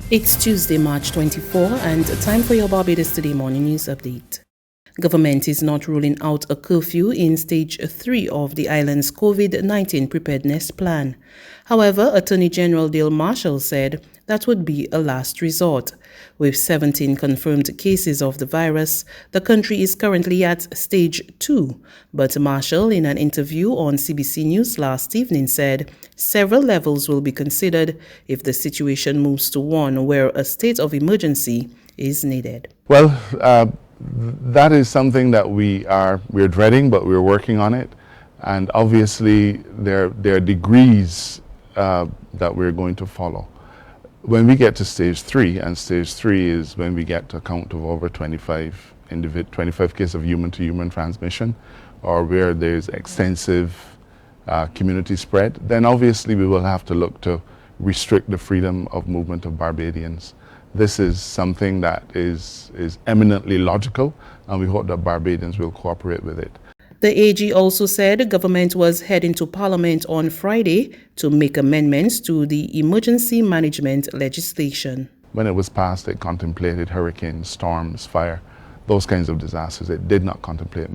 It's Tuesday, March 24, and time for your Barbados Today morning news update. Government is not ruling out a curfew in Stage 3 of the island's COVID-19 preparedness plan. However, Attorney General Dale Marshall said that would be a last resort. With 17 confirmed cases of the virus, the country is currently at Stage 2. But Marshall, in an interview on CBC News last evening, said several levels will be considered if the situation moves to one where a state of emergency is needed. Well, that is something that we're dreading, but we're working on it. And obviously, there are degrees that we're going to follow. When we get to Stage 3, and Stage 3 is when we get to a count of over 25 cases of human-to-human transmission, or where there's extensive community spread, then obviously we will have to look to restrict the freedom of movement of Barbadians. This is something that is eminently logical, and we hope that Barbadians will cooperate with it. The AG also said the government was heading to Parliament on Friday to make amendments to the emergency management legislation. When it was passed, it contemplated hurricanes, storms, fire, those kinds of disasters. It did not contemplate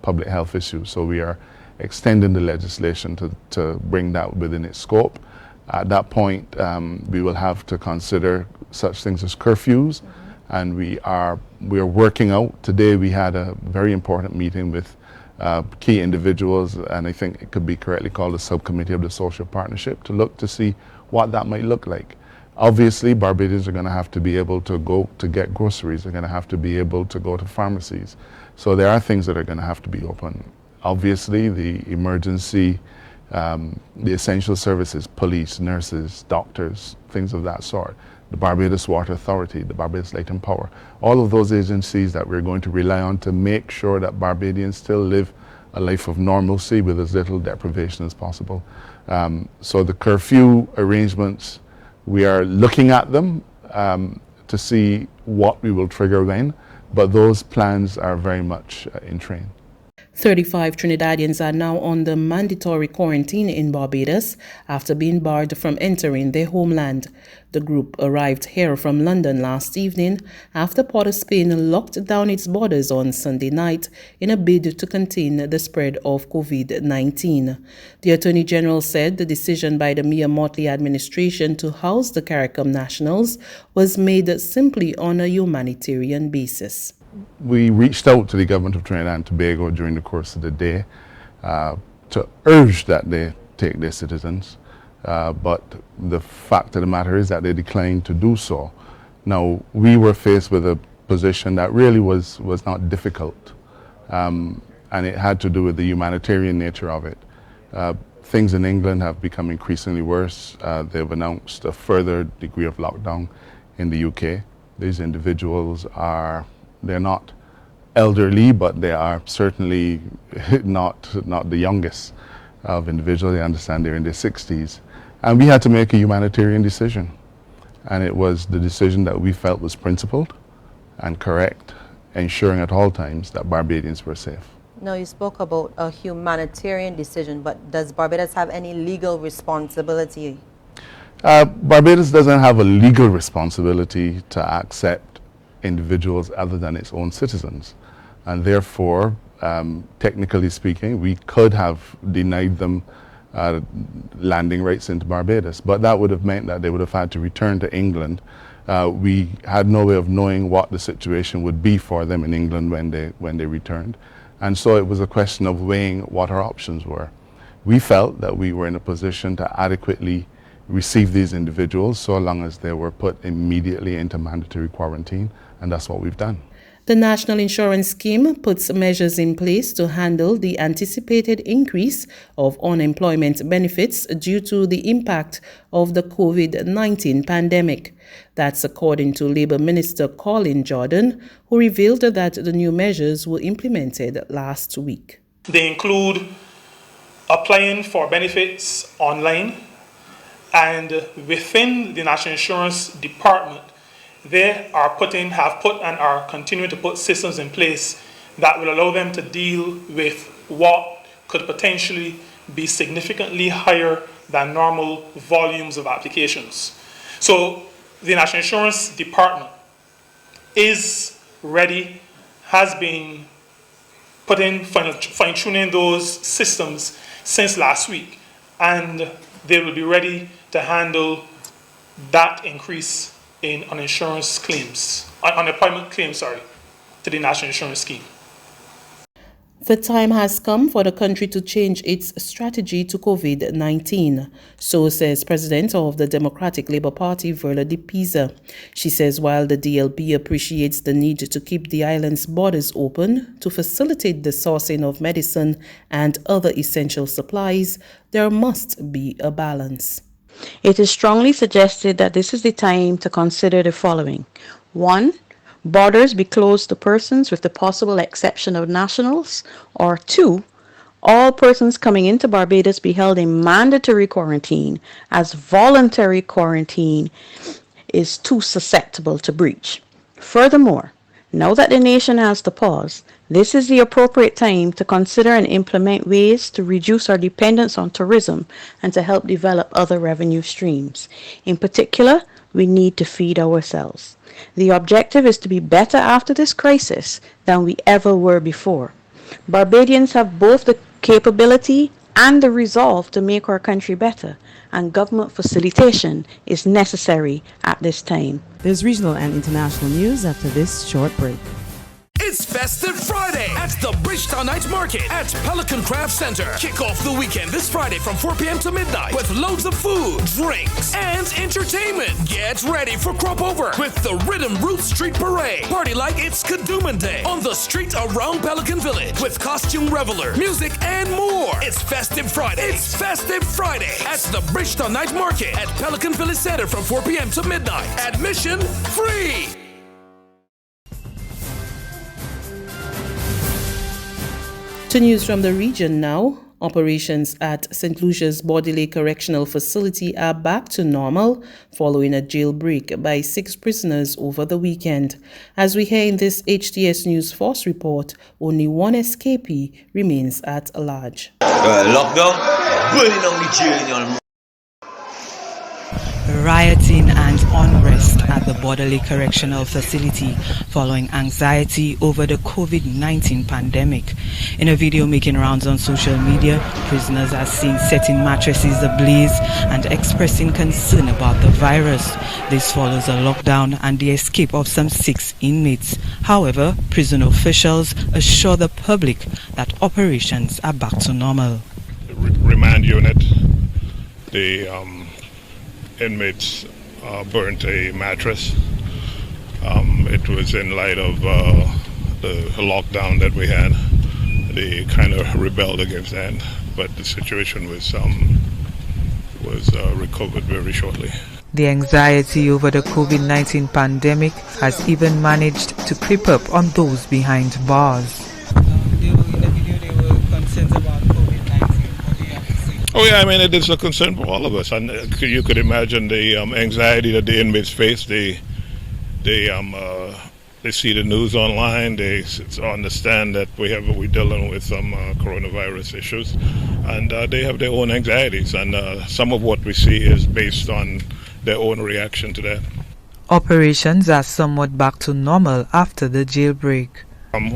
public health issues, so we are extending the legislation to bring that within its scope. At that point, we will have to consider such things as curfews, and we are working out. Today we had a very important meeting with key individuals, and I think it could be correctly called a subcommittee of the social partnership, to look to see what that might look like. Obviously, Barbadians are going to have to be able to go to get groceries. They're going to have to be able to go to pharmacies. So there are things that are going to have to be open. Obviously, the emergency, the essential services, police, nurses, doctors, things of that sort, the Barbados Water Authority, the Barbados Light and Power, all of those agencies that we're going to rely on to make sure that Barbadians still live a life of normalcy with as little deprivation as possible. So the curfew arrangements, we are looking at them to see what we will trigger when, but those plans are very much in train. 35 Trinidadians are now under mandatory quarantine in Barbados after being barred from entering their homeland. The group arrived here from London last evening after Port of Spain locked down its borders on Sunday night in a bid to contain the spread of COVID-19. The Attorney General said the decision by the Mia Mottley administration to house the CARICOM nationals was made simply on a humanitarian basis. We reached out to the government of Trinidad and Tobago during the course of the day to urge that they take their citizens, but the fact of the matter is that they declined to do so. Now, we were faced with a position that really was not difficult, and it had to do with the humanitarian nature of it. Things in England have become increasingly worse. They've announced a further degree of lockdown in the UK. These individuals they're not elderly, but they are certainly not the youngest of individuals. I understand they're in their 60s. And we had to make a humanitarian decision. And it was the decision that we felt was principled and correct, ensuring at all times that Barbadians were safe. Now, you spoke about a humanitarian decision, but does Barbados have any legal responsibility? Barbados doesn't have a legal responsibility to accept individuals other than its own citizens, and therefore, technically speaking, we could have denied them landing rights into Barbados, but that would have meant that they would have had to return to England. We had no way of knowing what the situation would be for them in England when they returned, and so it was a question of weighing what our options were. We felt that we were in a position to adequately receive these individuals so long as they were put immediately into mandatory quarantine, and that's what we've done. The National Insurance Scheme puts measures in place to handle the anticipated increase of unemployment benefits due to the impact of the COVID-19 pandemic. That's according to Labour Minister Colin Jordan, who revealed that the new measures were implemented last week. They include applying for benefits online, and within the National Insurance Department, they have put and are continuing to put systems in place that will allow them to deal with what could potentially be significantly higher than normal volumes of applications. So the National Insurance Department is ready, has been fine-tuning those systems since last week, and they will be ready to handle that increase in unemployment claims, to the National Insurance Scheme. The time has come for the country to change its strategy to COVID-19, so says President of the Democratic Labour Party, VERLA PEIZA. She says while the DLP appreciates the need to keep the island's borders open to facilitate the sourcing of medicine and other essential supplies, there must be a balance. It is strongly suggested that this is the time to consider the following. 1. Borders be closed to persons with the possible exception of nationals. Or 2. All persons coming into Barbados be held in mandatory quarantine, as voluntary quarantine is too susceptible to breach. Furthermore, now that the nation has to pause, this is the appropriate time to consider and implement ways to reduce our dependence on tourism and to help develop other revenue streams. In particular, we need to feed ourselves. The objective is to be better after this crisis than we ever were before. Barbadians have both the capability and the resolve to make our country better, and government facilitation is necessary at this time. There's regional and international news after this short break. It's Festive Friday at the Bridgetown Night Market at Pelican Craft Center. Kick off the weekend this Friday from 4 p.m. to midnight with loads of food, drinks, and entertainment. Get ready for Crop Over with the Rhythm Roots Street Parade. Party like it's Kadooman Day on the street around Pelican Village with costume reveler, music, and more. It's Festive Friday. It's Festive Friday at the Bridgetown Night Market at Pelican Village Center from 4 p.m. to midnight. Admission free. To news from the region now. Operations at St. Lucia's Bordelais Correctional Facility are back to normal following a jailbreak by 6 prisoners over the weekend. As we hear in this HTS News Force report, only one escapee remains at large. Lockdown, burning down the jail. Rioting and unrest at the Bordelais Correctional Facility following anxiety over the COVID-19 pandemic. In a video making rounds on social media, prisoners are seen setting mattresses ablaze and expressing concern about the virus. This follows a lockdown and the escape of some 6 inmates. However, prison officials assure the public that operations are back to normal. The remand unit, the inmates burnt a mattress. It was in light of the lockdown that we had. They kind of rebelled against that, but the situation was recovered very shortly. The anxiety over the COVID-19 pandemic has even managed to creep up on those behind bars. In the video, they were concerned about COVID-19. Oh yeah, I mean, it is a concern for all of us, and you could imagine the anxiety that the inmates face. They see the news online. They understand that we're dealing with some coronavirus issues, and they have their own anxieties. And some of what we see is based on their own reaction to that. Operations are somewhat back to normal after the jailbreak.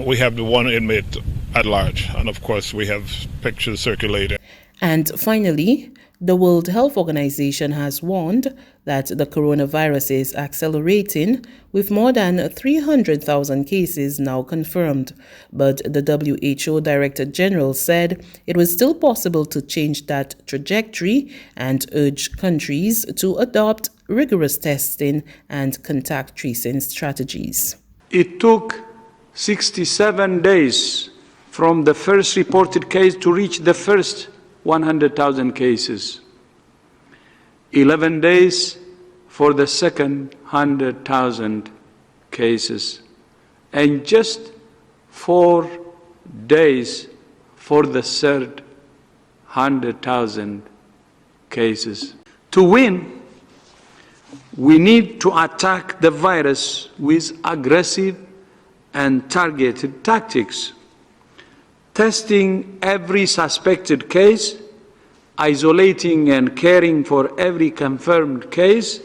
We have the one inmate at large, and of course we have pictures circulating. And finally, the World Health Organization has warned that the coronavirus is accelerating, with more than 300,000 cases now confirmed. But the WHO Director General said it was still possible to change that trajectory and urged countries to adopt rigorous testing and contact tracing strategies. It took 67 days from the first reported case to reach the first 100,000 cases, 11 days for the second 100,000 cases, and just 4 days for the third 100,000 cases. To win, we need to attack the virus with aggressive and targeted tactics. Testing every suspected case, isolating and caring for every confirmed case,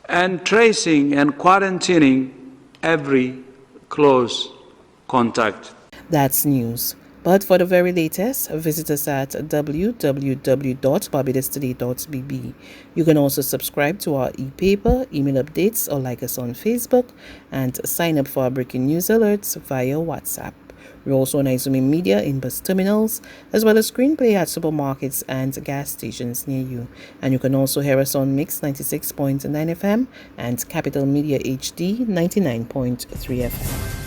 and tracing and quarantining every close contact. That's news. But for the very latest, visit us at www.barbadostoday.bb. You can also subscribe to our e-paper, email updates, or like us on Facebook, and sign up for our breaking news alerts via WhatsApp. We're also on Izumi Media in bus terminals, as well as screenplay at supermarkets and gas stations near you. And you can also hear us on Mix 96.9 FM and Capital Media HD 99.3 FM.